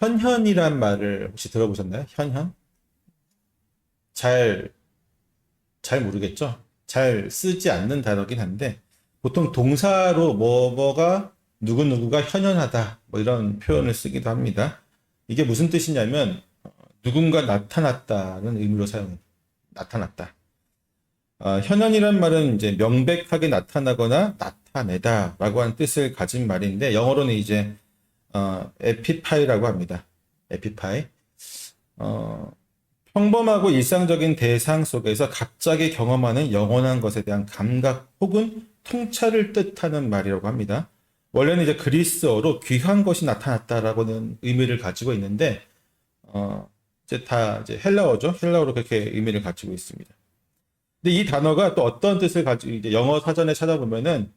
현현이란 말을 혹시 들어보셨나요? 현현? 잘, 잘 모르겠죠? 잘 쓰지 않는 단어긴 한데, 보통 동사로 뭐뭐가 누구누구가 현현하다, 뭐 이런 표현을 쓰기도 합니다. 이게 무슨 뜻이냐면, 누군가 나타났다는 의미로 사용해요. 나타났다. 현현이란 말은 이제 명백하게 나타나거나 나타내다라고 하는 뜻을 가진 말인데, 영어로는 이제 에피파이라고 합니다. 에피파이. 어, 평범하고 일상적인 대상 속에서 갑자기 경험하는 영원한 것에 대한 감각 혹은 통찰을 뜻하는 말이라고 합니다. 원래는 이제 그리스어로 귀한 것이 나타났다라고는 의미를 가지고 있는데, 이제 다 이제 헬라어죠. 헬라어로 그렇게 의미를 가지고 있습니다. 근데 이 단어가 또 어떤 뜻을 가지고, 이제 영어 사전에 찾아보면은,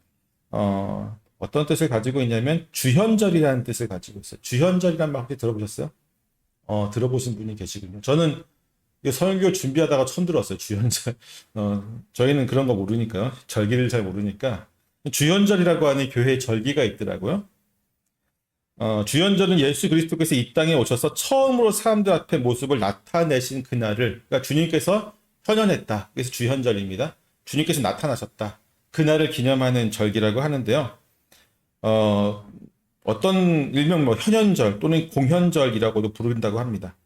어떤 뜻을 가지고 있냐면, 주현절이라는 뜻을 가지고 있어요. 주현절이란 말 혹시 들어보셨어요? 들어보신 분이 계시군요. 저는 이 설교 준비하다가 처음 들었어요. 주현절. 저희는 그런 거 모르니까요. 절기를 잘 모르니까. 주현절이라고 하는 교회의 절기가 있더라고요. 주현절은 예수 그리스도께서 이 땅에 오셔서 처음으로 사람들 앞에 모습을 나타내신 그날을, 그러니까 주님께서 현현했다. 그래서 주현절입니다. 주님께서 나타나셨다. 그날을 기념하는 절기라고 하는데요. 어떤 일명 뭐 현현절 또는 공현절이라고도 부른다고 합니다.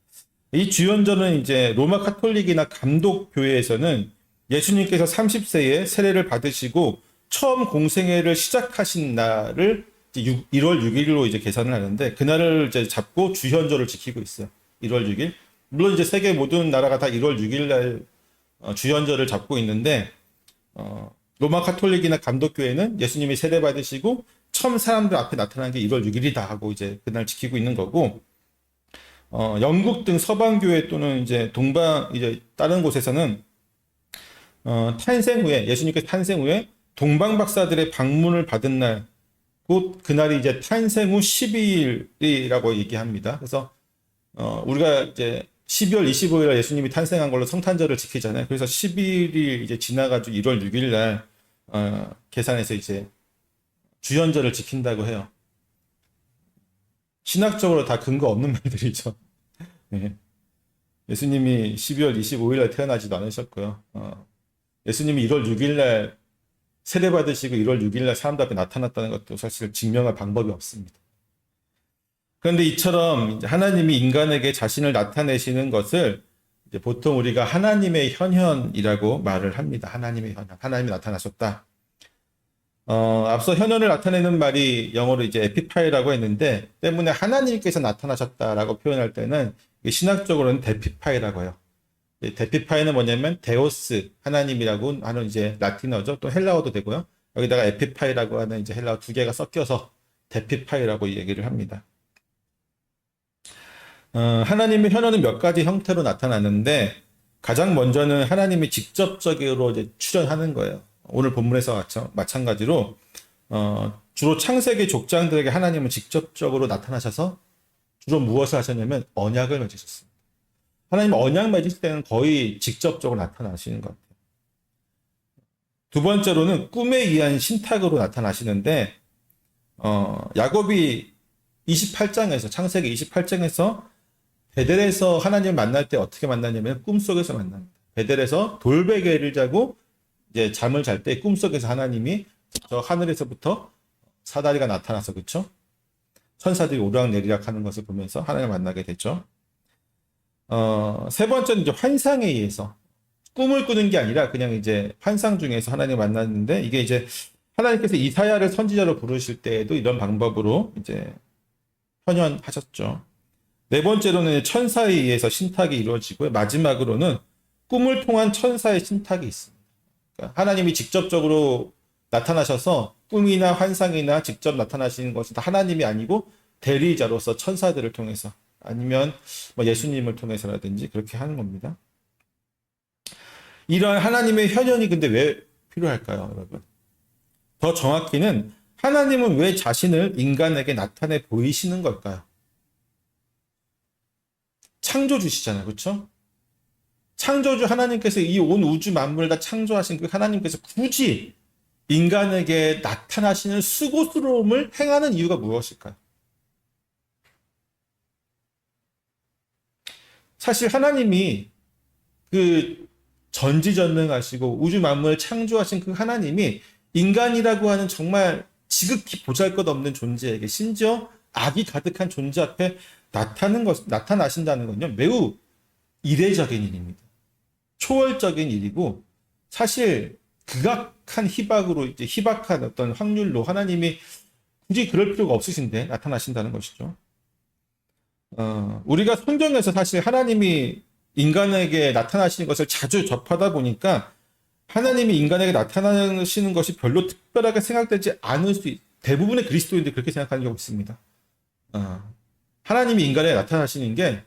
이 주현절은 이제 로마 카톨릭이나 감독 교회에서는 예수님께서 30세에 세례를 받으시고 처음 공생애를 시작하신 날을 1월 6일로 이제 계산을 하는데, 그날을 이제 잡고 주현절을 지키고 있어요. 1월 6일. 물론 이제 세계 모든 나라가 다 1월 6일 날 주현절을 잡고 있는데, 로마 카톨릭이나 감독교회는 예수님이 세례 받으시고 처음 사람들 앞에 나타난 게 1월 6일이다 하고 이제 그날 지키고 있는 거고, 영국 등 서방교회 또는 이제 이제 다른 곳에서는, 탄생 후에, 예수님께서 탄생 후에 동방 박사들의 방문을 받은 날, 곧 그날이 이제 탄생 후 12일이라고 얘기합니다. 그래서, 우리가 이제 12월 25일 예수님이 탄생한 걸로 성탄절을 지키잖아요. 그래서 11일 이제 지나가지고 1월 6일 날, 계산해서 이제 주현절을 지킨다고 해요. 신학적으로 다 근거 없는 말들이죠. 네. 예수님이 12월 25일 날 태어나지도 않으셨고요. 예수님이 1월 6일 날 세례받으시고 1월 6일 날 사람들 앞에 나타났다는 것도 사실 증명할 방법이 없습니다. 그런데 이처럼 하나님이 인간에게 자신을 나타내시는 것을 이제 보통 우리가 하나님의 현현이라고 말을 합니다. 하나님의 현현. 하나님이 나타나셨다. 앞서 현현을 나타내는 말이 영어로 이제 에피파이라고 했는데, 때문에 하나님께서 나타나셨다라고 표현할 때는 신학적으로는 데피파이라고 해요. 데피파이는 뭐냐면 데오스, 하나님이라고 하는 이제 라틴어죠. 또 헬라어도 되고요. 여기다가 에피파이라고 하는 이제 헬라어 두 개가 섞여서 데피파이라고 얘기를 합니다. 하나님의 현현은 몇 가지 형태로 나타나는데, 가장 먼저는 하나님이 직접적으로 이제 출현하는 거예요. 오늘 본문에서 마찬가지로, 주로 창세기 족장들에게 하나님은 직접적으로 나타나셔서 주로 무엇을 하셨냐면 언약을 맺으셨습니다. 하나님 언약 맺으실 때는 거의 직접적으로 나타나시는 것 같아요. 두 번째로는 꿈에 의한 신탁으로 나타나시는데, 야곱이 28장에서, 창세기 28장에서 베델에서 하나님을 만날 때 어떻게 만나냐면 꿈속에서 만납니다. 베델에서 돌베개를 자고 이제 잠을 잘 때 꿈속에서 하나님이 저 하늘에서부터 사다리가 나타나서, 그쵸? 천사들이 오르락내리락 하는 것을 보면서 하나님을 만나게 됐죠. 세 번째는 이제 환상에 의해서, 꿈을 꾸는 게 아니라 그냥 이제 환상 중에서 하나님을 만났는데, 이게 이제 하나님께서 이사야를 선지자로 부르실 때에도 이런 방법으로 이제 현현하셨죠. 네 번째로는 천사에 의해서 신탁이 이루어지고요. 마지막으로는 꿈을 통한 천사의 신탁이 있습니다. 그러니까 하나님이 직접적으로 나타나셔서 꿈이나 환상이나 직접 나타나시는 것은 다 하나님이 아니고 대리자로서 천사들을 통해서, 아니면 뭐 예수님을 통해서라든지 그렇게 하는 겁니다. 이러한 하나님의 현현이 근데 왜 필요할까요, 여러분? 더 정확히는 하나님은 왜 자신을 인간에게 나타내 보이시는 걸까요? 창조주시잖아요. 그렇죠? 창조주 하나님께서 이 온 우주 만물을 다 창조하신 그 하나님께서 굳이 인간에게 나타나시는 수고스러움을 행하는 이유가 무엇일까요? 사실 하나님이 그 전지전능하시고 우주 만물을 창조하신 그 하나님이 인간이라고 하는 정말 지극히 보잘것없는 존재에게, 심지어 악이 가득한 존재 앞에 나타나신다는 건요, 매우 이례적인 일입니다. 초월적인 일이고, 사실 극악한 희박으로, 이제 희박한 어떤 확률로 하나님이 굳이 그럴 필요가 없으신데 나타나신다는 것이죠. 우리가 성경에서 사실 하나님이 인간에게 나타나시는 것을 자주 접하다 보니까 하나님이 인간에게 나타나시는 것이 별로 특별하게 생각되지 않을 대부분의 그리스도인들이 그렇게 생각하는 경우가 있습니다. 하나님이 인간에게 나타나시는 게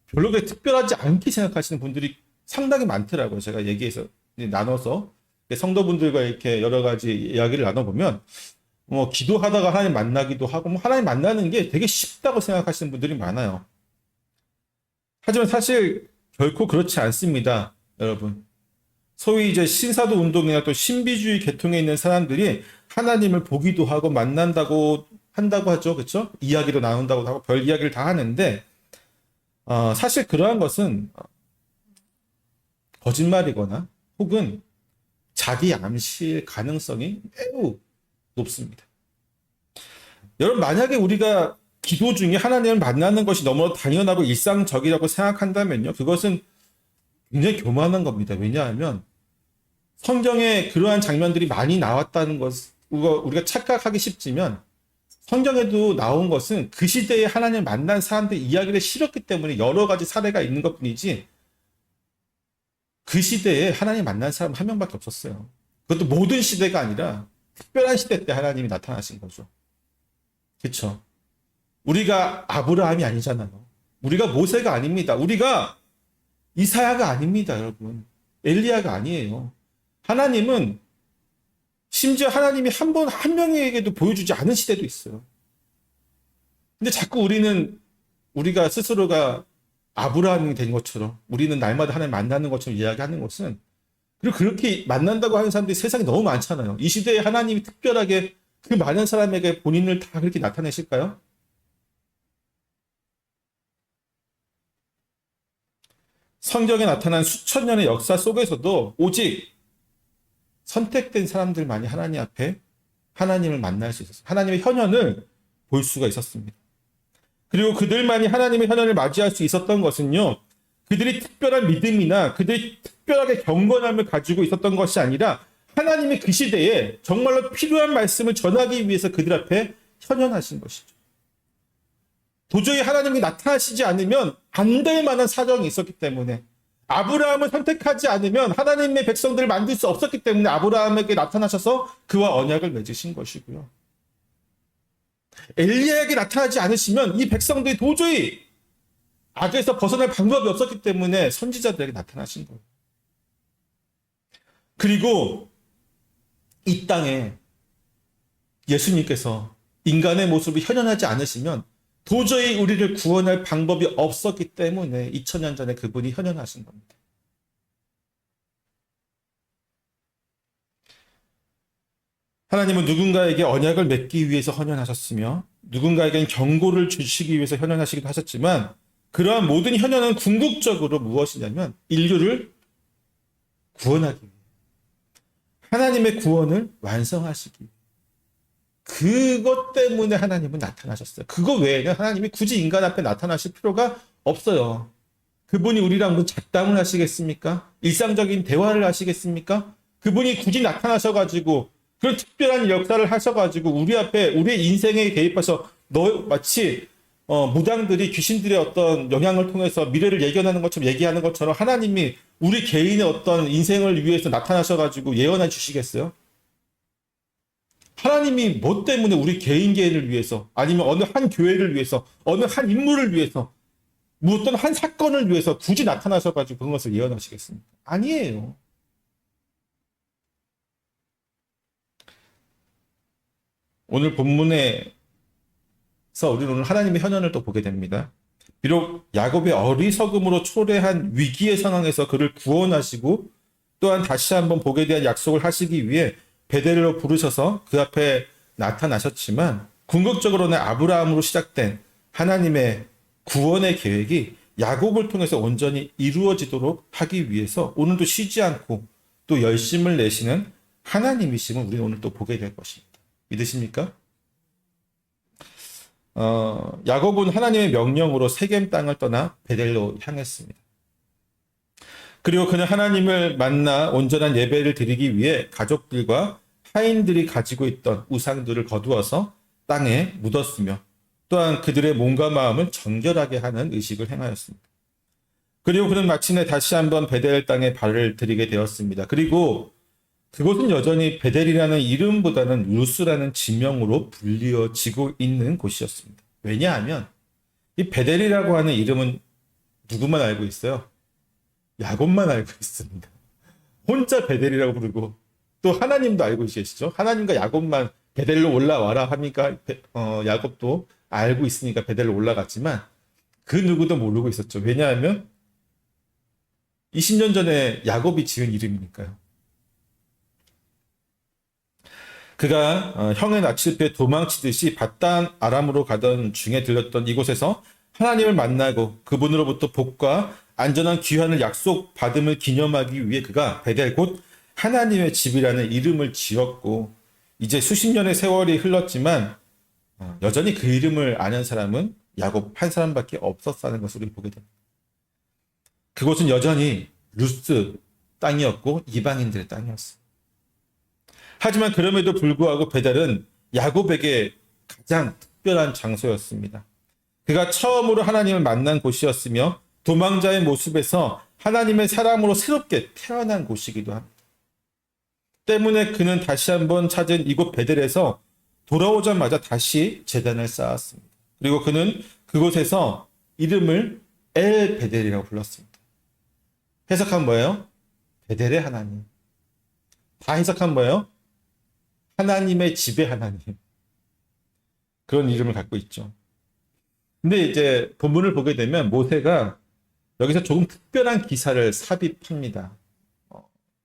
별로 그렇게 특별하지 않게 생각하시는 분들이 상당히 많더라고요. 제가 얘기해서 나눠서 성도분들과 이렇게 여러 가지 이야기를 나눠보면 뭐 기도하다가 하나님 만나기도 하고, 뭐 하나님 만나는 게 되게 쉽다고 생각하시는 분들이 많아요. 하지만 사실 결코 그렇지 않습니다, 여러분. 소위 이제 신사도 운동이나 또 신비주의 계통에 있는 사람들이 하나님을 보기도 하고 만난다고 한다고 하죠. 그렇죠? 이야기도 나눈다고 하고 별 이야기를 다 하는데, 사실 그러한 것은 거짓말이거나 혹은 자기 암시일 가능성이 매우 높습니다. 여러분, 만약에 우리가 기도 중에 하나님을 만나는 것이 너무 당연하고 일상적이라고 생각한다면요, 그것은 굉장히 교만한 겁니다. 왜냐하면 성경에 그러한 장면들이 많이 나왔다는 것, 우리가 착각하기 쉽지만, 성경에도 나온 것은 그 시대에 하나님을 만난 사람들 이야기를 실었기 때문에 여러 가지 사례가 있는 것 뿐이지, 그 시대에 하나님 만난 사람 한 명밖에 없었어요. 그것도 모든 시대가 아니라 특별한 시대 때 하나님이 나타나신 거죠. 그렇죠? 우리가 아브라함이 아니잖아요. 우리가 모세가 아닙니다. 우리가 이사야가 아닙니다, 여러분. 엘리야가 아니에요. 하나님은 심지어 하나님이 한 명에게도 보여주지 않은 시대도 있어요. 근데 자꾸 우리가 스스로가 아브라함이 된 것처럼, 우리는 날마다 하나님 만나는 것처럼 이야기하는 것은, 그리고 그렇게 만난다고 하는 사람들이 세상에 너무 많잖아요. 이 시대에 하나님이 특별하게 그 많은 사람에게 본인을 다 그렇게 나타내실까요? 성경에 나타난 수천 년의 역사 속에서도 오직 선택된 사람들만이 하나님 앞에 하나님을 만날 수 있었어요. 하나님의 현현을 볼 수가 있었습니다. 그리고 그들만이 하나님의 현현을 맞이할 수 있었던 것은요, 그들이 특별한 믿음이나 그들이 특별하게 경건함을 가지고 있었던 것이 아니라 하나님이 그 시대에 정말로 필요한 말씀을 전하기 위해서 그들 앞에 현현하신 것이죠. 도저히 하나님이 나타나시지 않으면 안 될 만한 사정이 있었기 때문에, 아브라함을 선택하지 않으면 하나님의 백성들을 만들 수 없었기 때문에 아브라함에게 나타나셔서 그와 언약을 맺으신 것이고요. 엘리야에게 나타나지 않으시면 이 백성들이 도저히 악에서 벗어날 방법이 없었기 때문에 선지자들에게 나타나신 거예요. 그리고 이 땅에 예수님께서 인간의 모습을 현현하지 않으시면 도저히 우리를 구원할 방법이 없었기 때문에 2000년 전에 그분이 현현하신 겁니다. 하나님은 누군가에게 언약을 맺기 위해서 헌현하셨으며 누군가에게는 경고를 주시기 위해서 헌현하시기도 하셨지만, 그러한 모든 헌현은 궁극적으로 무엇이냐면 인류를 구원하기 위해, 하나님의 구원을 완성하시기 위해, 그것 때문에 하나님은 나타나셨어요. 그거 외에는 하나님이 굳이 인간 앞에 나타나실 필요가 없어요. 그분이 우리랑 무슨 잡담을 하시겠습니까? 일상적인 대화를 하시겠습니까? 그분이 굳이 나타나셔가지고 그런 특별한 역사를 하셔가지고 우리 앞에 우리의 인생에 개입해서 마치 무당들이 귀신들의 어떤 영향을 통해서 미래를 예견하는 것처럼 얘기하는 것처럼 하나님이 우리 개인의 어떤 인생을 위해서 나타나셔가지고 예언해 주시겠어요? 하나님이 뭐 때문에 우리 개인을 위해서, 아니면 어느 한 교회를 위해서, 어느 한 인물을 위해서, 어떤 한 사건을 위해서 굳이 나타나셔가지고 그것을 예언하시겠습니까? 아니에요. 오늘 본문에서 우리는 오늘 하나님의 현현을 또 보게 됩니다. 비록 야곱의 어리석음으로 초래한 위기의 상황에서 그를 구원하시고 또한 다시 한번 복에 대한 약속을 하시기 위해 베델로 부르셔서 그 앞에 나타나셨지만, 궁극적으로는 아브라함으로 시작된 하나님의 구원의 계획이 야곱을 통해서 온전히 이루어지도록 하기 위해서 오늘도 쉬지 않고 또 열심을 내시는 하나님이심을 우리는 오늘 또 보게 될 것입니다. 믿으십니까? 야곱은 하나님의 명령으로 세겜 땅을 떠나 베델로 향했습니다. 그리고 그는 하나님을 만나 온전한 예배를 드리기 위해 가족들과 하인들이 가지고 있던 우상들을 거두어서 땅에 묻었으며 또한 그들의 몸과 마음을 정결하게 하는 의식을 행하였습니다. 그리고 그는 마침내 다시 한번 베델 땅에 발을 들이게 되었습니다. 그리고 그곳은 여전히 베델이라는 이름보다는 루스라는 지명으로 불리어지고 있는 곳이었습니다. 왜냐하면 이 베델이라고 하는 이름은 누구만 알고 있어요? 야곱만 알고 있습니다. 혼자 베델이라고 부르고 또 하나님도 알고 계시죠? 하나님과 야곱만 베델로 올라와라 하니까 야곱도 알고 있으니까 베델로 올라갔지만 그 누구도 모르고 있었죠. 왜냐하면 20년 전에 야곱이 지은 이름이니까요. 그가 형의 낯을 도망치듯이 바단 아람으로 가던 중에 들렸던 이곳에서 하나님을 만나고 그분으로부터 복과 안전한 귀환을 약속받음을 기념하기 위해 그가 베델 곧 하나님의 집이라는 이름을 지었고 이제 수십 년의 세월이 흘렀지만 여전히 그 이름을 아는 사람은 야곱 한 사람밖에 없었다는 것을 우리 보게 됩니다. 그곳은 여전히 루스 땅이었고 이방인들의 땅이었습니다. 하지만 그럼에도 불구하고 베델은 야곱에게 가장 특별한 장소였습니다. 그가 처음으로 하나님을 만난 곳이었으며 도망자의 모습에서 하나님의 사람으로 새롭게 태어난 곳이기도 합니다. 때문에 그는 다시 한번 찾은 이곳 베델에서 돌아오자마자 다시 제단을 쌓았습니다. 그리고 그는 그곳에서 이름을 엘 베델이라고 불렀습니다. 해석한 뭐예요? 베델의 하나님. 다 해석한 뭐예요? 하나님의 집의 하나님. 그런 이름을 갖고 있죠. 근데 이제 본문을 보게 되면 모세가 여기서 조금 특별한 기사를 삽입합니다.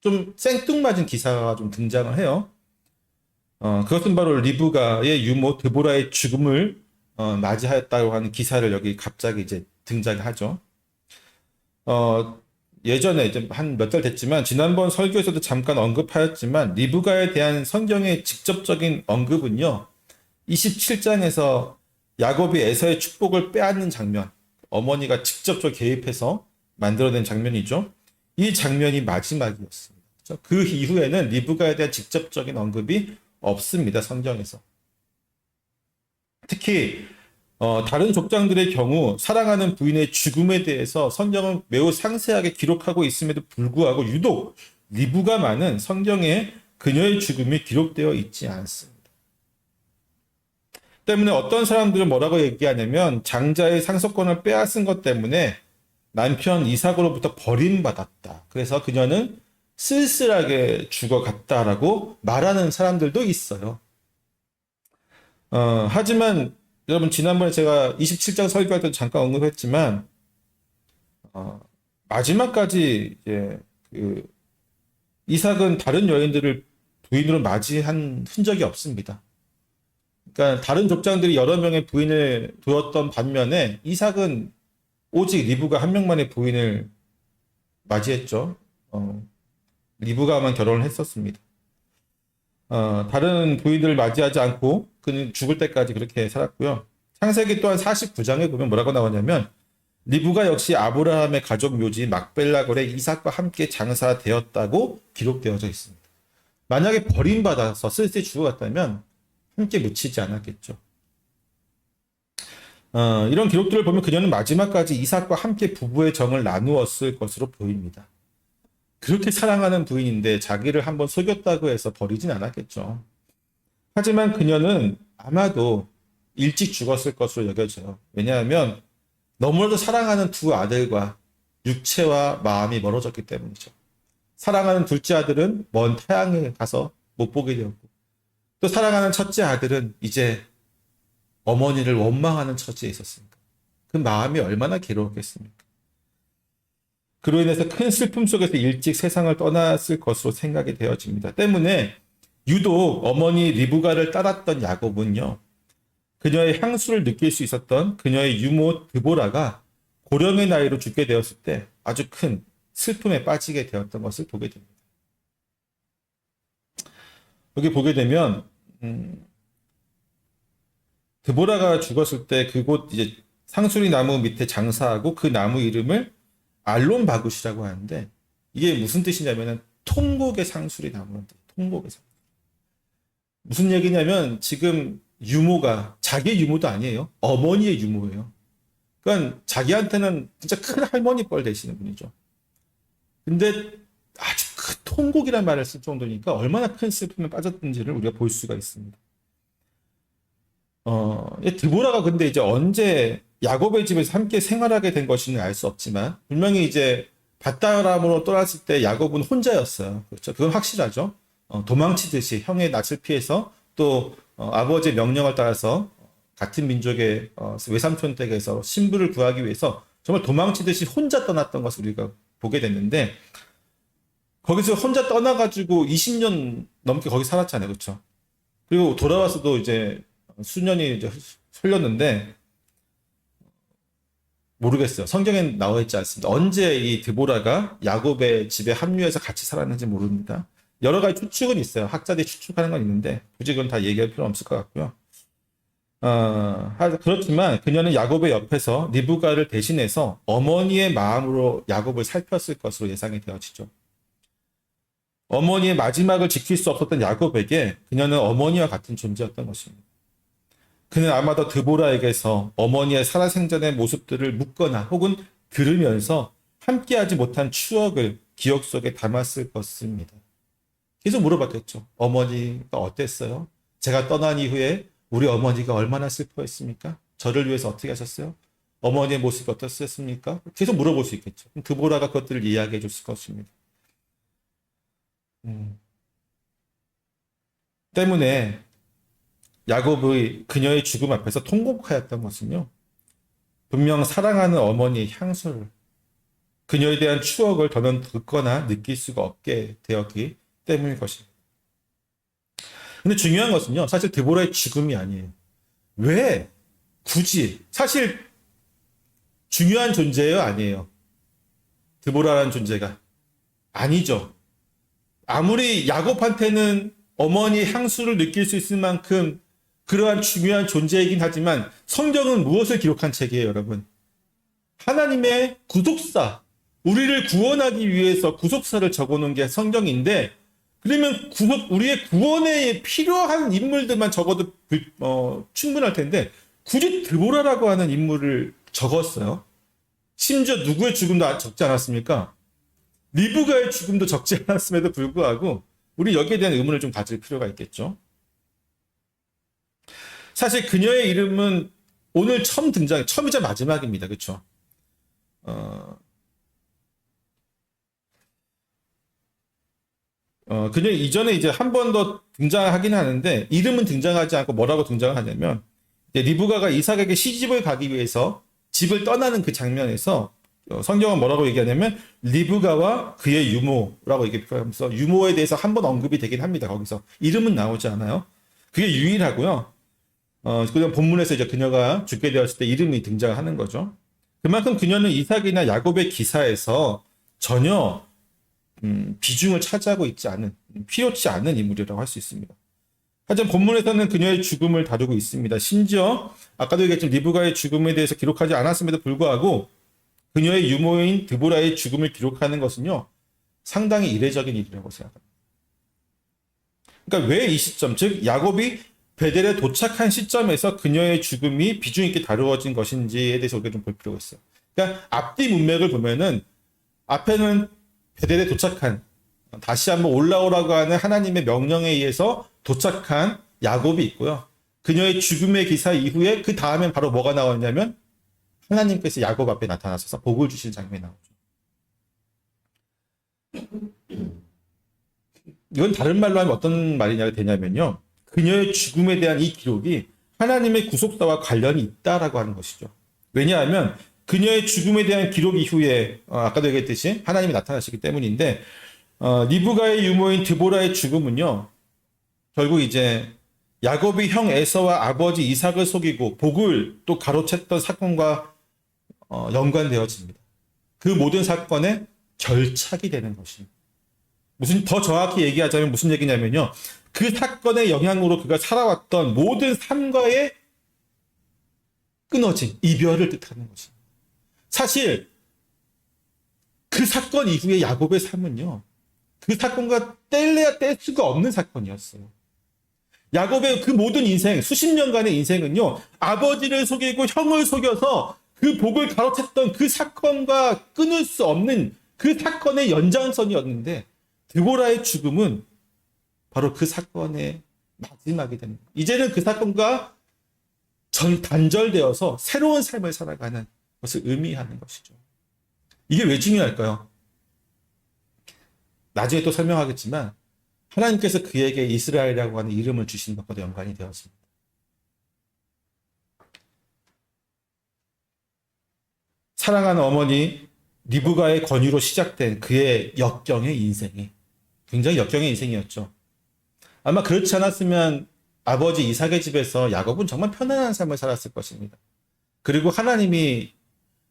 좀 생뚱맞은 기사가 좀 등장을 해요. 그것은 바로 리브가의 유모 드보라의 죽음을 맞이하였다고 하는 기사를 여기 갑자기 이제 등장하죠. 예전에 이제 한 몇 달 됐지만 지난번 설교에서도 잠깐 언급하였지만 리브가에 대한 성경의 직접적인 언급은요. 27장에서 야곱이 에서의 축복을 빼앗는 장면, 어머니가 직접적으로 개입해서 만들어낸 장면이죠. 이 장면이 마지막이었습니다. 그 이후에는 리브가에 대한 직접적인 언급이 없습니다. 성경에서. 특히 다른 족장들의 경우 사랑하는 부인의 죽음에 대해서 성경은 매우 상세하게 기록하고 있음에도 불구하고 유독 리브가만은 성경에 그녀의 죽음이 기록되어 있지 않습니다. 때문에 어떤 사람들은 뭐라고 얘기하냐면 장자의 상속권을 빼앗은 것 때문에 남편 이삭으로부터 버림받았다. 그래서 그녀는 쓸쓸하게 죽어갔다라고 말하는 사람들도 있어요. 하지만 여러분 지난번에 제가 27장 설교할 때도 잠깐 언급했지만 마지막까지 이제 이삭은 다른 여인들을 부인으로 맞이한 흔적이 없습니다. 그러니까 다른 족장들이 여러 명의 부인을 두었던 반면에 이삭은 오직 리브가 한 명만의 부인을 맞이했죠. 리브가만 결혼을 했었습니다. 다른 부인들을 맞이하지 않고 그는 죽을 때까지 그렇게 살았고요. 창세기 또한 49장에 보면 뭐라고 나오냐면 리브가 역시 아브라함의 가족 묘지 막벨라골의 이삭과 함께 장사되었다고 기록되어져 있습니다. 만약에 버림받아서 쓸쓸히 죽어갔다면 함께 묻히지 않았겠죠. 이런 기록들을 보면 그녀는 마지막까지 이삭과 함께 부부의 정을 나누었을 것으로 보입니다. 그렇게 사랑하는 부인인데 자기를 한번 속였다고 해서 버리진 않았겠죠. 하지만 그녀는 아마도 일찍 죽었을 것으로 여겨져요. 왜냐하면 너무나도 사랑하는 두 아들과 육체와 마음이 멀어졌기 때문이죠. 사랑하는 둘째 아들은 먼 타향에 가서 못 보게 되었고 또 사랑하는 첫째 아들은 이제 어머니를 원망하는 처지에 있었습니다. 그 마음이 얼마나 괴로웠겠습니까? 그로 인해서 큰 슬픔 속에서 일찍 세상을 떠났을 것으로 생각이 되어집니다. 때문에 유독 어머니 리브가를 따랐던 야곱은요. 그녀의 향수를 느낄 수 있었던 그녀의 유모 드보라가 고령의 나이로 죽게 되었을 때 아주 큰 슬픔에 빠지게 되었던 것을 보게 됩니다. 여기 보게 되면 드보라가 죽었을 때 그곳 이제 상수리 나무 밑에 장사하고 그 나무 이름을 알론 바굿이라고 하는데 이게 무슨 뜻이냐면은 통곡의 상수리 나무는 통곡의 상수리. 무슨 얘기냐면 지금 유모가 자기의 유모도 아니에요. 어머니의 유모예요. 그러니까 자기한테는 진짜 큰 할머니 뻘 되시는 분이죠. 근데 아주 큰 통곡이라는 말을 쓸 정도니까 얼마나 큰 슬픔에 빠졌는지를 우리가 볼 수가 있습니다. 드보라가 근데 이제 언제 야곱의 집에서 함께 생활하게 된 것인지 알 수 없지만 분명히 이제 밧다람으로 떠났을 때 야곱은 혼자였어요. 그렇죠? 그건 확실하죠. 도망치듯이 형의 낯을 피해서 또 아버지의 명령을 따라서 같은 민족의 외삼촌 댁에서 신부를 구하기 위해서 정말 도망치듯이 혼자 떠났던 것을 우리가 보게 됐는데 거기서 혼자 떠나가지고 20년 넘게 거기 살았잖아요. 그렇죠? 그리고 돌아와서도 이제 수년이 이제 흘렀는데 모르겠어요. 성경에 나와 있지 않습니다. 언제 이 드보라가 야곱의 집에 합류해서 같이 살았는지 모릅니다. 여러 가지 추측은 있어요. 학자들이 추측하는 건 있는데 굳이 그건 다 얘기할 필요는 없을 것 같고요. 그렇지만 그녀는 야곱의 옆에서 리브가를 대신해서 어머니의 마음으로 야곱을 살폈을 것으로 예상이 되어지죠. 어머니의 마지막을 지킬 수 없었던 야곱에게 그녀는 어머니와 같은 존재였던 것입니다. 그는 아마도 드보라에게서 어머니의 살아생전의 모습들을 묻거나 혹은 들으면서 함께하지 못한 추억을 기억 속에 담았을 것입니다. 계속 물어봤겠죠. 어머니가 어땠어요? 제가 떠난 이후에 우리 어머니가 얼마나 슬퍼했습니까? 저를 위해서 어떻게 하셨어요? 어머니의 모습이 어떻습니까? 계속 물어볼 수 있겠죠. 드보라가 그것들을 이야기해 줬을 것입니다. 때문에 야곱의 그녀의 죽음 앞에서 통곡하였던 것은요. 분명 사랑하는 어머니의 향수를 그녀에 대한 추억을 더는 듣거나 느낄 수가 없게 되었기 때문일 것입니다. 근데 중요한 것은요. 사실 드보라의 죽음이 아니에요. 왜 굳이 사실 중요한 존재예요? 아니에요? 드보라라는 존재가 아니죠. 아무리 야곱한테는 어머니의 향수를 느낄 수 있을 만큼 그러한 중요한 존재이긴 하지만 성경은 무엇을 기록한 책이에요, 여러분? 하나님의 구속사, 우리를 구원하기 위해서 구속사를 적어놓은 게 성경인데 그러면 우리의 구원에 필요한 인물들만 적어도 충분할 텐데 굳이 드보라라고 하는 인물을 적었어요. 심지어 누구의 죽음도 적지 않았습니까? 리브가의 죽음도 적지 않았음에도 불구하고 우리 여기에 대한 의문을 좀 가질 필요가 있겠죠. 사실 그녀의 이름은 오늘 처음이자 마지막입니다. 그렇죠? 그녀 이전에 이제 한 번 더 등장하긴 하는데 이름은 등장하지 않고 뭐라고 등장을 하냐면 리브가가 이삭에게 시집을 가기 위해서 집을 떠나는 그 장면에서 성경은 뭐라고 얘기하냐면 리브가와 그의 유모라고 얘기하면서 유모에 대해서 한 번 언급이 되긴 합니다. 거기서 이름은 나오지 않아요. 그게 유일하고요. 그냥 본문에서 이제 그녀가 죽게 되었을 때 이름이 등장하는 거죠. 그만큼 그녀는 이삭이나 야곱의 기사에서 전혀 비중을 차지하고 있지 않은, 필요치 않은 인물이라고 할 수 있습니다. 하지만 본문에서는 그녀의 죽음을 다루고 있습니다. 심지어 아까도 얘기했지만 리브가의 죽음에 대해서 기록하지 않았음에도 불구하고 그녀의 유모인 드보라의 죽음을 기록하는 것은요, 상당히 이례적인 일이라고 생각합니다. 그러니까 왜 이 시점, 즉 야곱이 베델에 도착한 시점에서 그녀의 죽음이 비중 있게 다루어진 것인지에 대해서 우리가 좀 볼 필요가 있어요. 그러니까 앞뒤 문맥을 보면은 앞에는 베델에 도착한, 다시 한번 올라오라고 하는 하나님의 명령에 의해서 도착한 야곱이 있고요. 그녀의 죽음의 기사 이후에 그 다음엔 바로 뭐가 나왔냐면 하나님께서 야곱 앞에 나타나셔서 복을 주시는 장면이 나오죠. 이건 다른 말로 하면 어떤 말이냐 되냐면요. 그녀의 죽음에 대한 이 기록이 하나님의 구속사와 관련이 있다라고 하는 것이죠. 왜냐하면 그녀의 죽음에 대한 기록 이후에 아까도 얘기했듯이 하나님이 나타나시기 때문인데 리브가의 유모인 드보라의 죽음은요. 결국 이제 야곱이 형 에서와 아버지 이삭을 속이고 복을 또 가로챘던 사건과 연관되어집니다. 그 모든 사건의 결착이 되는 것입니다. 더 정확히 얘기하자면 무슨 얘기냐면요. 그 사건의 영향으로 그가 살아왔던 모든 삶과의 끊어진 이별을 뜻하는 것입니다. 사실 그 사건 이후에 야곱의 삶은요. 그 사건과 뗄래야 뗄 수가 없는 사건이었어요. 야곱의 그 모든 인생, 수십 년간의 인생은요. 아버지를 속이고 형을 속여서 그 복을 가로챘던 그 사건과 끊을 수 없는 그 사건의 연장선이었는데 드보라의 죽음은 바로 그 사건의 마지막이 됩니다. 이제는 그 사건과 단절되어서 새로운 삶을 살아가는 것을 의미하는 것이죠. 이게 왜 중요할까요? 나중에 또 설명하겠지만 하나님께서 그에게 이스라엘이라고 하는 이름을 주신 것과도 연관이 되었습니다. 사랑하는 어머니 리브가의 권유로 시작된 그의 역경의 인생이 굉장히 역경의 인생이었죠. 아마 그렇지 않았으면 아버지 이삭의 집에서 야곱은 정말 편안한 삶을 살았을 것입니다. 그리고 하나님이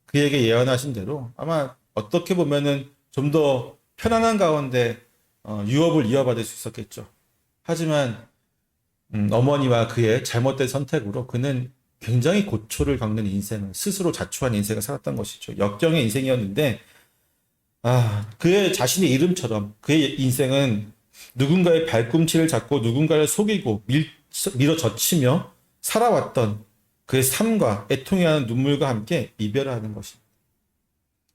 그에게 예언하신 대로 아마 어떻게 보면은 좀 더 편안한 가운데 유업을 이어받을 수 있었겠죠. 하지만 어머니와 그의 잘못된 선택으로 그는 굉장히 고초를 겪는 인생을 스스로 자초한 인생을 살았던 것이죠. 역경의 인생이었는데 그의 자신의 이름처럼 그의 인생은 누군가의 발꿈치를 잡고 누군가를 속이고 밀어젖히며 살아왔던 그의 삶과 애통해하는 눈물과 함께 이별하는 것입니다.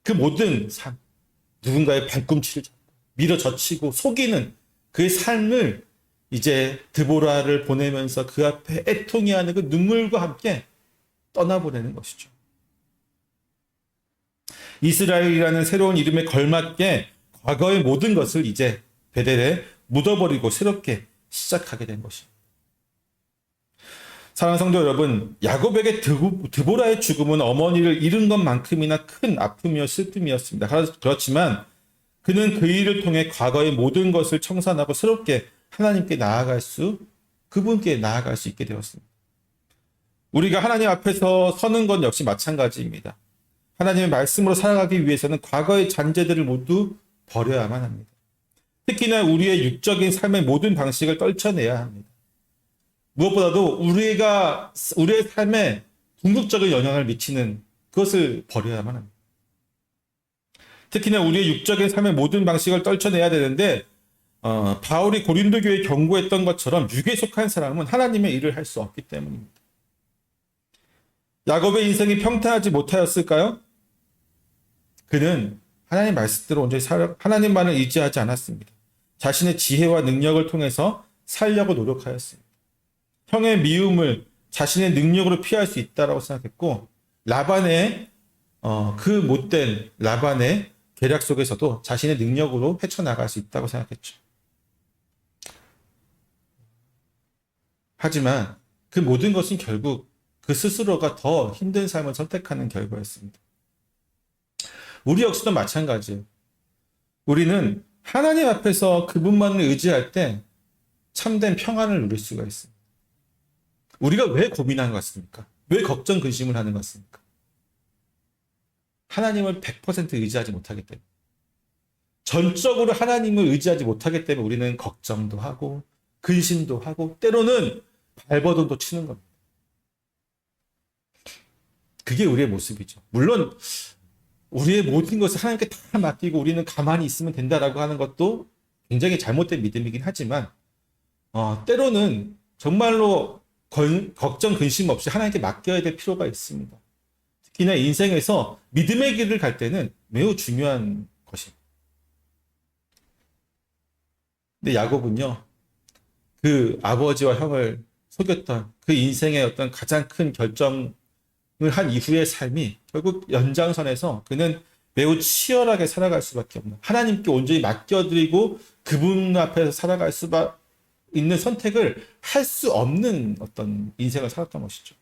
그 모든 삶, 누군가의 발꿈치를 잡고 밀어젖히고 속이는 그의 삶을 이제 드보라를 보내면서 그 앞에 애통해하는 그 눈물과 함께 떠나보내는 것이죠. 이스라엘이라는 새로운 이름에 걸맞게 과거의 모든 것을 이제 베델에 묻어버리고 새롭게 시작하게 된 것입니다. 사랑하는 성도 여러분, 야곱에게 드보라의 죽음은 어머니를 잃은 것만큼이나 큰 아픔이며 슬픔이었습니다. 그렇지만 그는 그 일을 통해 과거의 모든 것을 청산하고 새롭게 하나님께 그분께 나아갈 수 있게 되었습니다. 우리가 하나님 앞에서 서는 건 역시 마찬가지입니다. 하나님의 말씀으로 살아가기 위해서는 과거의 잔재들을 모두 버려야만 합니다. 특히나 우리의 육적인 삶의 모든 방식을 떨쳐내야 합니다. 무엇보다도 우리의 삶에 궁극적인 영향을 미치는 그것을 버려야만 합니다. 특히나 우리의 육적인 삶의 모든 방식을 떨쳐내야 되는데 바울이 고린도 교회에 경고했던 것처럼 육에 속한 사람은 하나님의 일을 할 수 없기 때문입니다. 야곱의 인생이 평탄하지 못하였을까요? 그는 하나님 말씀대로 온전히 하나님만을 의지하지 않았습니다. 자신의 지혜와 능력을 통해서 살려고 노력하였습니다. 형의 미움을 자신의 능력으로 피할 수 있다라고 생각했고 그 못된 라반의 계략 속에서도 자신의 능력으로 헤쳐나갈 수 있다고 생각했죠. 하지만 그 모든 것은 결국 그 스스로가 더 힘든 삶을 선택하는 결과였습니다. 우리 역시도 마찬가지예요. 우리는 하나님 앞에서 그분만을 의지할 때 참된 평안을 누릴 수가 있습니다. 우리가 왜 고민하는 것 같습니까? 왜 걱정, 근심을 하는 것 같습니까? 하나님을 100% 의지하지 못하기 때문에. 전적으로 하나님을 의지하지 못하기 때문에 우리는 걱정도 하고 근심도 하고 때로는 발버둥도 치는 겁니다. 그게 우리의 모습이죠. 물론 우리의 모든 것을 하나님께 다 맡기고 우리는 가만히 있으면 된다라고 하는 것도 굉장히 잘못된 믿음이긴 하지만 때로는 정말로 걱정, 근심 없이 하나님께 맡겨야 될 필요가 있습니다. 특히나 인생에서 믿음의 길을 갈 때는 매우 중요한 것입니다. 근데 야곱은요, 그 아버지와 형을 속였던 그 인생의 어떤 가장 큰 결정을 한 이후의 삶이 결국 연장선에서 그는 매우 치열하게 살아갈 수밖에 없는, 하나님께 온전히 맡겨드리고 그분 앞에서 살아갈 수밖에 있는 선택을 할 수 없는 어떤 인생을 살았던 것이죠.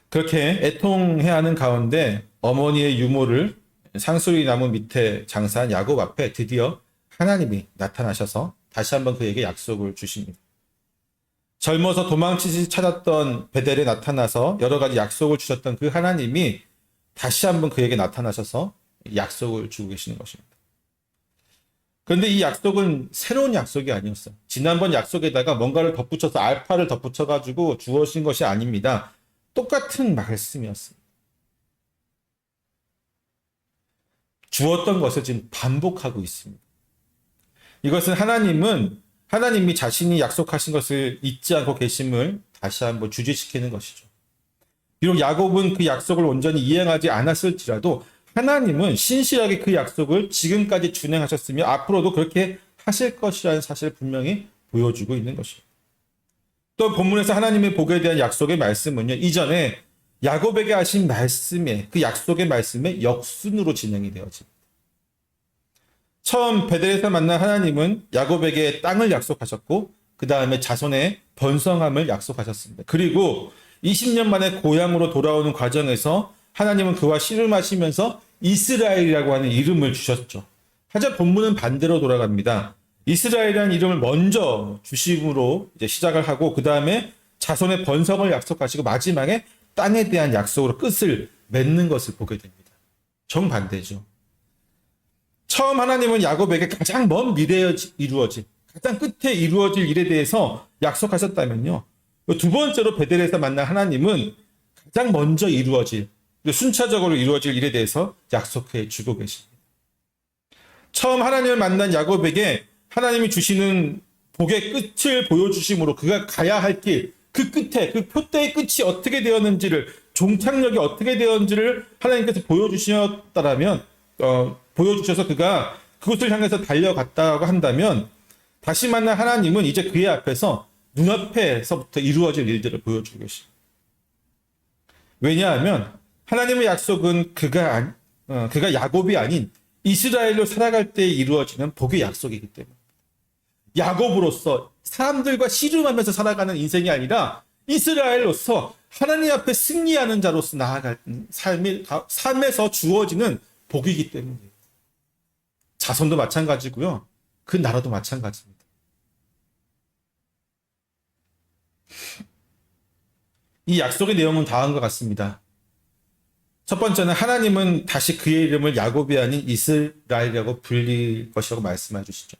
그렇게 애통해야 하는 가운데 어머니의 유모를 상수리 나무 밑에 장사한 야곱 앞에 드디어 하나님이 나타나셔서 다시 한번 그에게 약속을 주십니다. 젊어서 도망치듯이 찾았던 베델에 나타나서 여러 가지 약속을 주셨던 그 하나님이 다시 한번 그에게 나타나셔서 약속을 주고 계시는 것입니다. 그런데 이 약속은 새로운 약속이 아니었어요. 지난번 약속에다가 뭔가를 덧붙여서 알파를 덧붙여가지고 주어진 것이 아닙니다. 똑같은 말씀이었습니다. 주었던 것을 지금 반복하고 있습니다. 이것은 하나님이 자신이 약속하신 것을 잊지 않고 계심을 다시 한번 주지시키는 것이죠. 비록 야곱은 그 약속을 온전히 이행하지 않았을지라도 하나님은 신실하게 그 약속을 지금까지 준행하셨으며 앞으로도 그렇게 하실 것이라는 사실을 분명히 보여주고 있는 것입니다. 또 본문에서 하나님의 복에 대한 약속의 말씀은요, 이전에 야곱에게 하신 말씀에, 그 약속의 말씀에 역순으로 진행이 되어집니다. 처음 베델에서 만난 하나님은 야곱에게 땅을 약속하셨고 그 다음에 자손의 번성함을 약속하셨습니다. 그리고 20년 만에 고향으로 돌아오는 과정에서 하나님은 그와 씨름하시면서 이스라엘이라고 하는 이름을 주셨죠. 하지만 본문은 반대로 돌아갑니다. 이스라엘이라는 이름을 먼저 주심으로 이제 시작을 하고 그 다음에 자손의 번성을 약속하시고 마지막에 땅에 대한 약속으로 끝을 맺는 것을 보게 됩니다. 정반대죠. 처음 하나님은 야곱에게 가장 먼 미래에 이루어질, 가장 끝에 이루어질 일에 대해서 약속하셨다면요. 두 번째로 베델에서 만난 하나님은 가장 먼저 이루어질, 순차적으로 이루어질 일에 대해서 약속해 주고 계십니다. 처음 하나님을 만난 야곱에게 하나님이 주시는 복의 끝을 보여주심으로 그가 가야 할 길, 그 끝에, 그 표대의 끝이 어떻게 되었는지를, 종착역이 어떻게 되었는지를 하나님께서 보여주셨다라면, 보여주셔서 그가 그곳을 향해서 달려갔다고 한다면 다시 만난 하나님은 이제 그의 앞에서 눈앞에서부터 이루어질 일들을 보여주고 계십니다. 왜냐하면 하나님의 약속은 그가 야곱이 아닌 이스라엘로 살아갈 때 이루어지는 복의 약속이기 때문에 야곱으로서 사람들과 씨름하면서 살아가는 인생이 아니라 이스라엘로서 하나님 앞에 승리하는 자로서 나아갈 삶에서 주어지는 복이기 때문이에요. 자손도 마찬가지고요. 그 나라도 마찬가지입니다. 이 약속의 내용은 다음과 같습니다. 첫 번째는 하나님은 다시 그의 이름을 야곱이 아닌 이스라엘이라고 불릴 것이라고 말씀해 주시죠.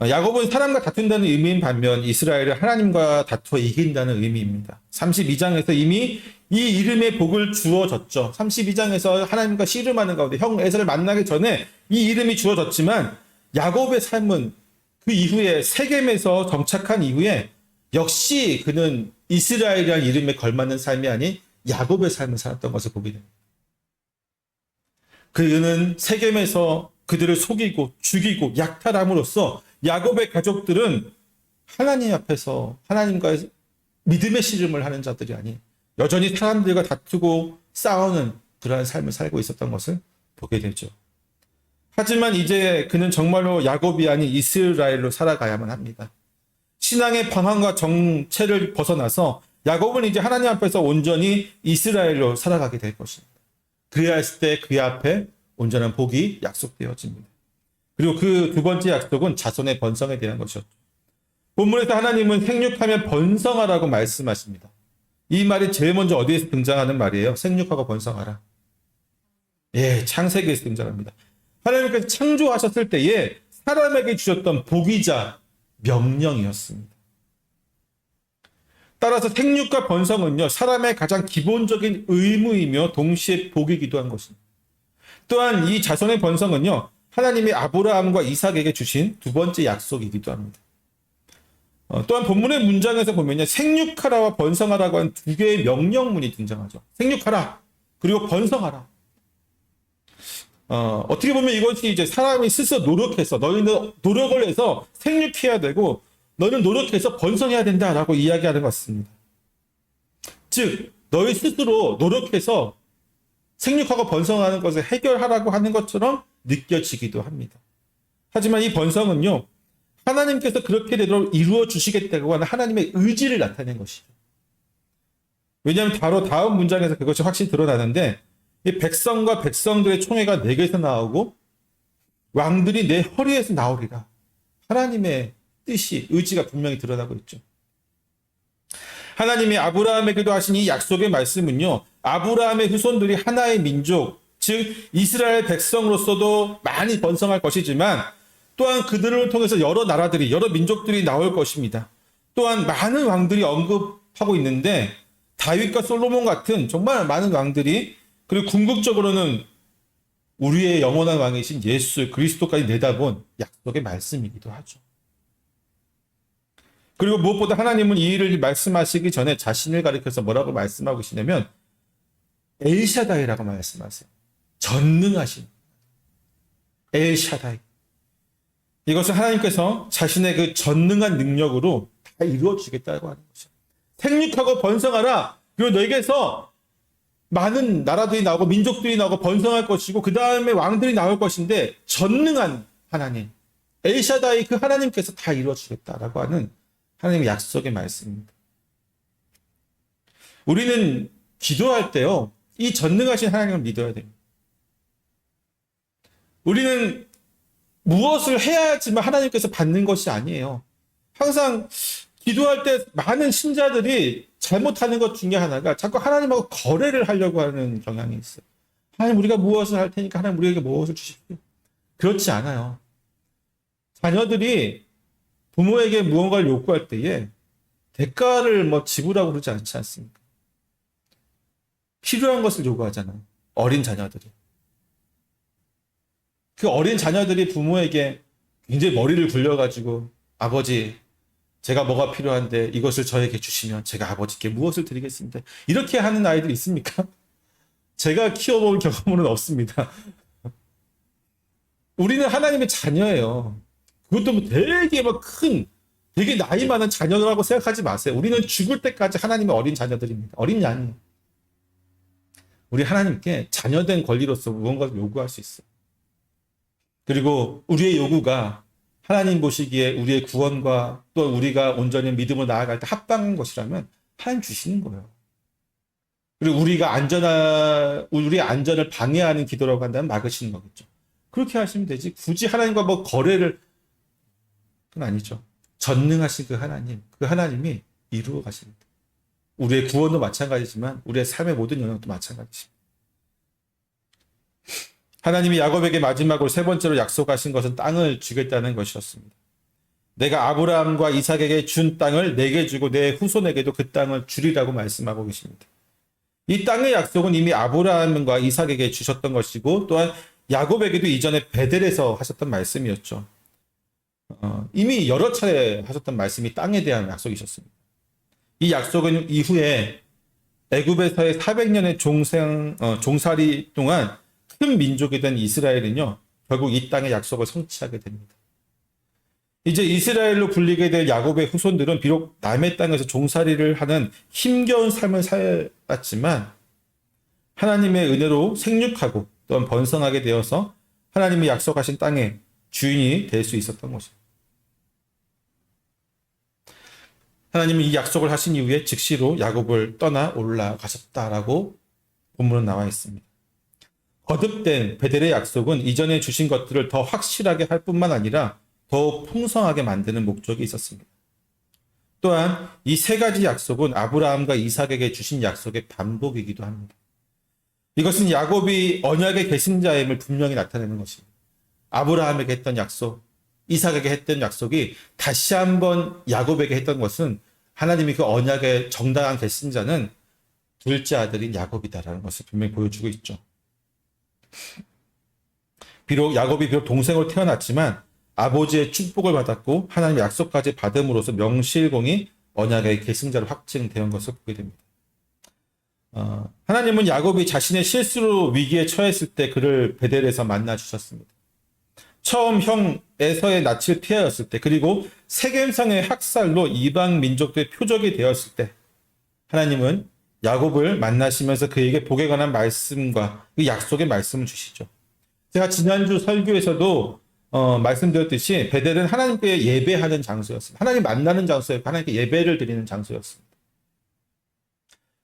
야곱은 사람과 다툰다는 의미인 반면 이스라엘은 하나님과 다투어 이긴다는 의미입니다. 32장에서 이미 이 이름의 복을 주어졌죠. 32장에서 하나님과 씨름하는 가운데 형 에서를 만나기 전에 이 이름이 주어졌지만 야곱의 삶은 그 이후에 세겜에서 정착한 이후에 역시 그는 이스라엘이라는 이름에 걸맞는 삶이 아닌 야곱의 삶을 살았던 것을 보게 됩니다. 그는 세겜에서 그들을 속이고 죽이고 약탈함으로써 야곱의 가족들은 하나님 앞에서 하나님과 믿음의 씨름을 하는 자들이 아닌 여전히 사람들과 다투고 싸우는 그러한 삶을 살고 있었던 것을 보게 되죠. 하지만 이제 그는 정말로 야곱이 아닌 이스라엘로 살아가야만 합니다. 신앙의 방황과 정체를 벗어나서 야곱은 이제 하나님 앞에서 온전히 이스라엘로 살아가게 될 것입니다. 그래야 했을 때 그의 앞에 온전한 복이 약속되어집니다. 그리고 그 두 번째 약속은 자손의 번성에 대한 것이었죠. 본문에서 하나님은 생육하면 번성하라고 말씀하십니다. 이 말이 제일 먼저 어디에서 등장하는 말이에요? 생육하고 번성하라. 예, 창세기에서 등장합니다. 하나님께서 창조하셨을 때에 사람에게 주셨던 복이자 명령이었습니다. 따라서 생육과 번성은요, 사람의 가장 기본적인 의무이며 동시에 복이기도 한 것입니다. 또한 이 자손의 번성은요, 하나님이 아브라함과 이삭에게 주신 두 번째 약속이기도 합니다. 또한 본문의 문장에서 보면요, 생육하라와 번성하라고 하는 두 개의 명령문이 등장하죠. 생육하라, 그리고 번성하라. 어떻게 보면 이것이 이제 사람이 스스로 노력해서, 너희는 노력을 해서 생육해야 되고, 너는 노력해서 번성해야 된다라고 이야기하는 것 같습니다. 즉, 너희 스스로 노력해서 생육하고 번성하는 것을 해결하라고 하는 것처럼 느껴지기도 합니다. 하지만 이 번성은요, 하나님께서 그렇게 되도록 이루어 주시겠다고 하는 하나님의 의지를 나타낸 것이죠. 왜냐하면 바로 다음 문장에서 그것이 확실히 드러나는데, 이 백성과 백성들의 총회가 내게서 나오고 왕들이 내 허리에서 나오리라. 하나님의 뜻이, 의지가 분명히 드러나고 있죠. 하나님이 아브라함에게도 하신 이 약속의 말씀은요, 아브라함의 후손들이 하나의 민족, 즉 이스라엘 백성으로서도 많이 번성할 것이지만 또한 그들을 통해서 여러 나라들이, 여러 민족들이 나올 것입니다. 또한 많은 왕들이 언급하고 있는데 다윗과 솔로몬 같은 정말 많은 왕들이, 그리고 궁극적으로는 우리의 영원한 왕이신 예수 그리스도까지 내다본 약속의 말씀이기도 하죠. 그리고 무엇보다 하나님은 이 일을 말씀하시기 전에 자신을 가리켜서 뭐라고 말씀하고 계시냐면 엘샤다이라고 말씀하세요. 전능하신 엘샤다이. 이것은 하나님께서 자신의 그 전능한 능력으로 다 이루어지겠다고 하는 것이죠. 생육하고 번성하라. 그리고 너에게서 많은 나라들이 나오고 민족들이 나오고 번성할 것이고 그 다음에 왕들이 나올 것인데 전능한 하나님 엘샤다이, 그 하나님께서 다 이루어주겠다라고 하는 하나님의 약속의 말씀입니다. 우리는 기도할 때요, 이 전능하신 하나님을 믿어야 됩니다. 우리는 무엇을 해야지만 하나님께서 받는 것이 아니에요. 항상 기도할 때 많은 신자들이 잘못하는 것 중에 하나가 자꾸 하나님하고 거래를 하려고 하는 경향이 있어요. 하나님, 우리가 무엇을 할 테니까 하나님 우리에게 무엇을 주십시오. 그렇지 않아요. 자녀들이 부모에게 무언가를 요구할 때에 대가를 지불하고 그러지 않지 않습니까? 필요한 것을 요구하잖아요. 어린 자녀들이. 그 어린 자녀들이 부모에게 굉장히 머리를 굴려가지고, 아버지, 제가 뭐가 필요한데 이것을 저에게 주시면 제가 아버지께 무엇을 드리겠습니다. 이렇게 하는 아이들이 있습니까? 제가 키워본 경험은 없습니다. 우리는 하나님의 자녀예요. 그것도 되게 나이 많은 자녀라고 생각하지 마세요. 우리는 죽을 때까지 하나님의 어린 자녀들입니다. 어린 양이. 우리 하나님께 자녀된 권리로서 무언가를 요구할 수 있어요. 그리고 우리의 요구가 하나님 보시기에 우리의 구원과 또 우리가 온전히 믿음으로 나아갈 때 합당한 것이라면 하나님 주시는 거예요. 그리고 우리의 안전을 방해하는 기도라고 한다면 막으시는 거겠죠. 그렇게 하시면 되지. 굳이 하나님과 거래를, 그건 아니죠. 전능하신 그 하나님이 이루어 가십니다. 우리의 구원도 마찬가지지만 우리의 삶의 모든 영역도 마찬가지입니다. 하나님이 야곱에게 마지막으로 세 번째로 약속하신 것은 땅을 주겠다는 것이었습니다. 내가 아브라함과 이삭에게 준 땅을 내게 주고 내 후손에게도 그 땅을 주리라고 말씀하고 계십니다. 이 땅의 약속은 이미 아브라함과 이삭에게 주셨던 것이고 또한 야곱에게도 이전에 베델에서 하셨던 말씀이었죠. 이미 여러 차례 하셨던 말씀이 땅에 대한 약속이셨습니다. 이 약속은 이후에 애굽에서의 400년의 종살이 동안 큰 민족이 된 이스라엘은요, 결국 이 땅의 약속을 성취하게 됩니다. 이제 이스라엘로 불리게 될 야곱의 후손들은 비록 남의 땅에서 종살이를 하는 힘겨운 삶을 살았지만 하나님의 은혜로 생육하고 또한 번성하게 되어서 하나님이 약속하신 땅의 주인이 될 수 있었던 것입니다. 하나님은 이 약속을 하신 이후에 즉시로 야곱을 떠나 올라가셨다라고 본문은 나와 있습니다. 거듭된 베델의 약속은 이전에 주신 것들을 더 확실하게 할 뿐만 아니라 더 풍성하게 만드는 목적이 있었습니다. 또한 이 세 가지 약속은 아브라함과 이삭에게 주신 약속의 반복이기도 합니다. 이것은 야곱이 언약의 계승자임을 분명히 나타내는 것입니다. 아브라함에게 했던 약속, 이삭에게 했던 약속이 다시 한번 야곱에게 했던 것은 하나님이 그 언약의 정당한 계승자는 둘째 아들인 야곱이다라는 것을 분명히 보여주고 있죠. 야곱이 동생으로 태어났지만 아버지의 축복을 받았고 하나님의 약속까지 받음으로써 명실공히 언약의 계승자로 확증된 것을 보게 됩니다. 하나님은 야곱이 자신의 실수로 위기에 처했을 때 그를 베델에서 만나 주셨습니다. 처음 형 에서의 낯을 피하였을 때, 그리고 세겜상의 학살로 이방 민족들의 표적이 되었을 때 하나님은 야곱을 만나시면서 그에게 복에 관한 말씀과 그 약속의 말씀을 주시죠. 제가 지난주 설교에서도 말씀드렸듯이 베델은 하나님께 예배하는 장소였습니다. 하나님 만나는 장소였고 하나님께 예배를 드리는 장소였습니다.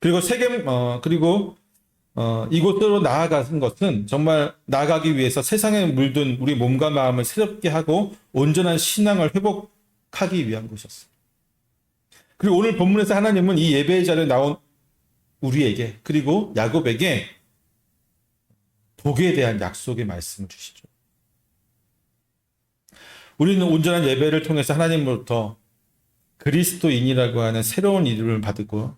그리고 이곳으로 나아가는 것은 정말 나아가기 위해서 세상에 물든 우리 몸과 마음을 새롭게 하고 온전한 신앙을 회복하기 위한 것이었습니다. 그리고 오늘 본문에서 하나님은 이 예배의 자리에 나온 우리에게 그리고 야곱에게 복에 대한 약속의 말씀을 주시죠. 우리는 온전한 예배를 통해서 하나님으로부터 그리스도인이라고 하는 새로운 이름을 받고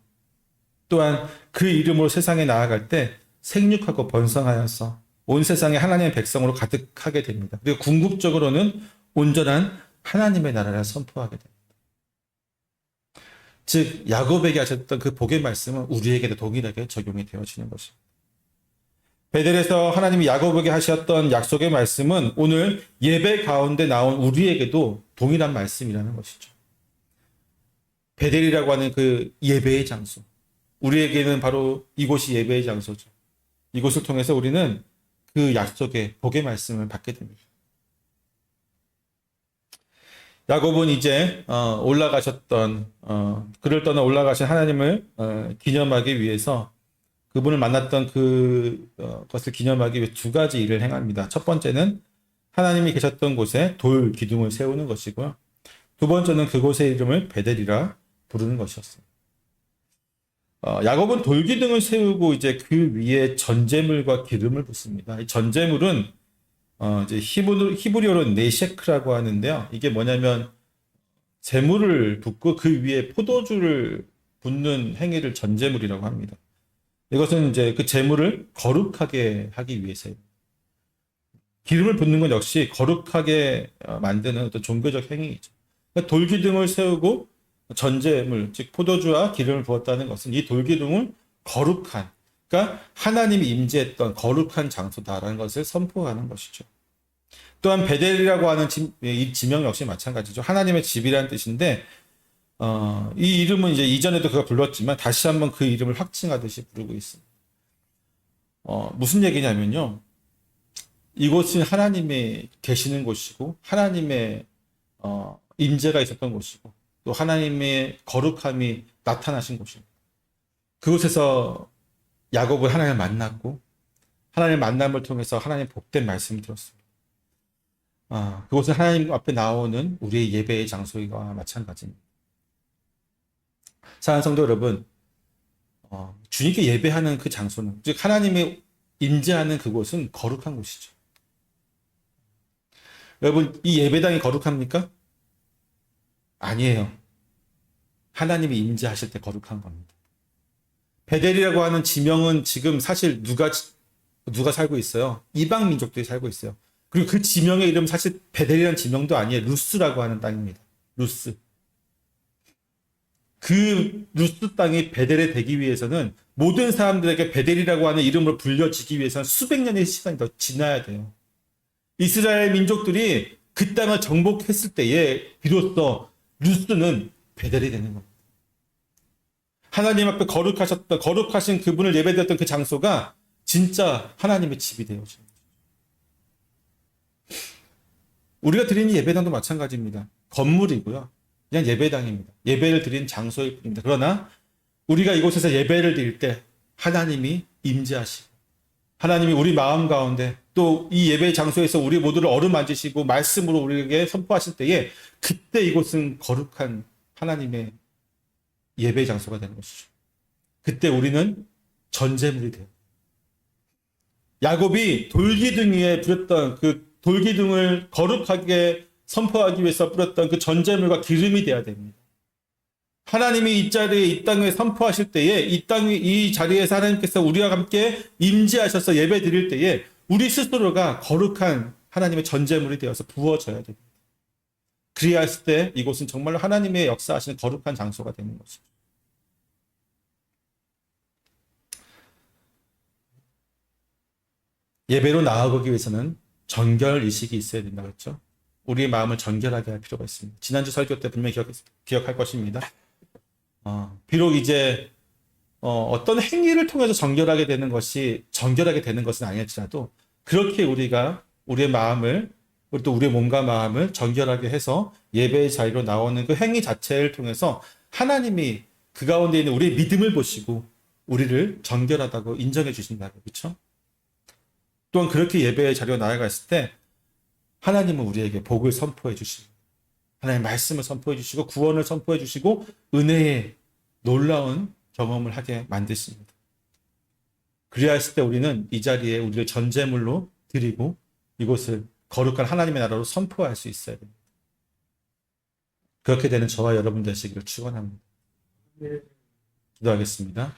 또한 그 이름으로 세상에 나아갈 때 생육하고 번성하여서 온 세상에 하나님의 백성으로 가득하게 됩니다. 그리고 궁극적으로는 온전한 하나님의 나라를 선포하게 됩니다. 즉 야곱에게 하셨던 그 복의 말씀은 우리에게도 동일하게 적용이 되어지는 것입니다. 베델에서 하나님이 야곱에게 하셨던 약속의 말씀은 오늘 예배 가운데 나온 우리에게도 동일한 말씀이라는 것이죠. 베델이라고 하는 그 예배의 장소, 우리에게는 바로 이곳이 예배의 장소죠. 이곳을 통해서 우리는 그 약속의 복의 말씀을 받게 됩니다. 야곱은 이제 올라가셨던 그를 떠나 올라가신 하나님을 기념하기 위해서 그분을 만났던 그것을 기념하기 위해 두 가지 일을 행합니다. 첫 번째는 하나님이 계셨던 곳에 돌 기둥을 세우는 것이고요. 두 번째는 그곳의 이름을 베델이라 부르는 것이었습니다. 야곱은 돌 기둥을 세우고 이제 그 위에 전제물과 기름을 붓습니다. 이 전제물은 이제 히브리어로 네셰크라고 하는데요. 이게 뭐냐면 제물을 붓고 그 위에 포도주를 붓는 행위를 전제물이라고 합니다. 이것은 이제 그 제물을 거룩하게 하기 위해서예요. 기름을 붓는 건 역시 거룩하게 만드는 어떤 종교적 행위이죠. 그러니까 돌기둥을 세우고 전제물, 즉 포도주와 기름을 부었다는 것은 이 돌기둥을 거룩한, 그러니까 하나님이 임재했던 거룩한 장소다라는 것을 선포하는 것이죠. 또한 베델이라고 하는 이 지명 역시 마찬가지죠. 하나님의 집이라는 뜻인데 이 이름은 이제 이전에도 그가 불렀지만 다시 한번 그 이름을 확증하듯이 부르고 있습니다. 무슨 얘기냐면요. 이곳은 하나님이 계시는 곳이고 하나님의 임재가 있었던 곳이고 또 하나님의 거룩함이 나타나신 곳입니다. 그곳에서 야곱은 하나님을 만났고 하나님의 만남을 통해서 하나님의 복된 말씀을 들었습니다. 그곳은 하나님 앞에 나오는 우리의 예배의 장소와 마찬가지입니다. 사랑하는 성도 여러분, 주님께 예배하는 그 장소는, 즉 하나님의 임재하는 그곳은 거룩한 곳이죠. 여러분, 이 예배당이 거룩합니까? 아니에요. 하나님이 임재하실 때 거룩한 겁니다. 베델이라고 하는 지명은 지금 사실 누가 살고 있어요? 이방 민족들이 살고 있어요. 그리고 그 지명의 이름 사실 베델이라는 지명도 아니에요. 루스라고 하는 땅입니다. 루스. 그 루스 땅이 베델에 되기 위해서는 모든 사람들에게 베델이라고 하는 이름으로 불려지기 위해서는 수백 년의 시간이 더 지나야 돼요. 이스라엘 민족들이 그 땅을 정복했을 때에 비로소 루스는 베델이 되는 겁니다. 하나님 앞에 거룩하신 그분을 예배드렸던 그 장소가 진짜 하나님의 집이 되어집니다. 우리가 드리는 예배당도 마찬가지입니다. 건물이고요. 그냥 예배당입니다. 예배를 드리는 장소일 뿐입니다. 그러나 우리가 이곳에서 예배를 드릴 때 하나님이 임재하시고 하나님이 우리 마음 가운데 또 이 예배 장소에서 우리 모두를 어루만지시고 말씀으로 우리에게 선포하실 때에 그때 이곳은 거룩한 하나님의 예배 장소가 되는 것이죠. 그때 우리는 전제물이 돼요. 야곱이 돌기둥 위에 부렸던 그 돌기둥을 거룩하게 선포하기 위해서 뿌렸던 그 전제물과 기름이 돼야 됩니다. 하나님이 이 자리에 이 땅에 선포하실 때에 이 자리에서 하나님께서 우리와 함께 임재하셔서 예배 드릴 때에 우리 스스로가 거룩한 하나님의 전제물이 되어서 부어져야 됩니다. 그리야 했을 때 이곳은 정말로 하나님의 역사하시는 거룩한 장소가 되는 것입니다. 예배로 나아가기 위해서는 정결 의식이 있어야 된다고 했죠. 우리의 마음을 정결하게 할 필요가 있습니다. 지난주 설교 때 분명히 기억할 것입니다. 비록 이제 어떤 행위를 통해서 정결하게 되는 것은 아닐지라도 그렇게 우리가 우리의 마음을 또 우리의 몸과 마음을 정결하게 해서 예배의 자리로 나오는 그 행위 자체를 통해서 하나님이 그 가운데 있는 우리의 믿음을 보시고 우리를 정결하다고 인정해 주신다고, 그렇죠? 또한 그렇게 예배의 자리로 나아갔을 때 하나님은 우리에게 복을 선포해 주십니다. 하나님의 말씀을 선포해 주시고 구원을 선포해 주시고 은혜의 놀라운 경험을 하게 만드십니다. 그리하 했을 때 우리는 이 자리에 우리를 전제물로 드리고 이곳을 거룩한 하나님의 나라로 선포할 수 있어야 됩니다. 그렇게 되는 저와 여러분 되시기를 축원합니다. 기도하겠습니다.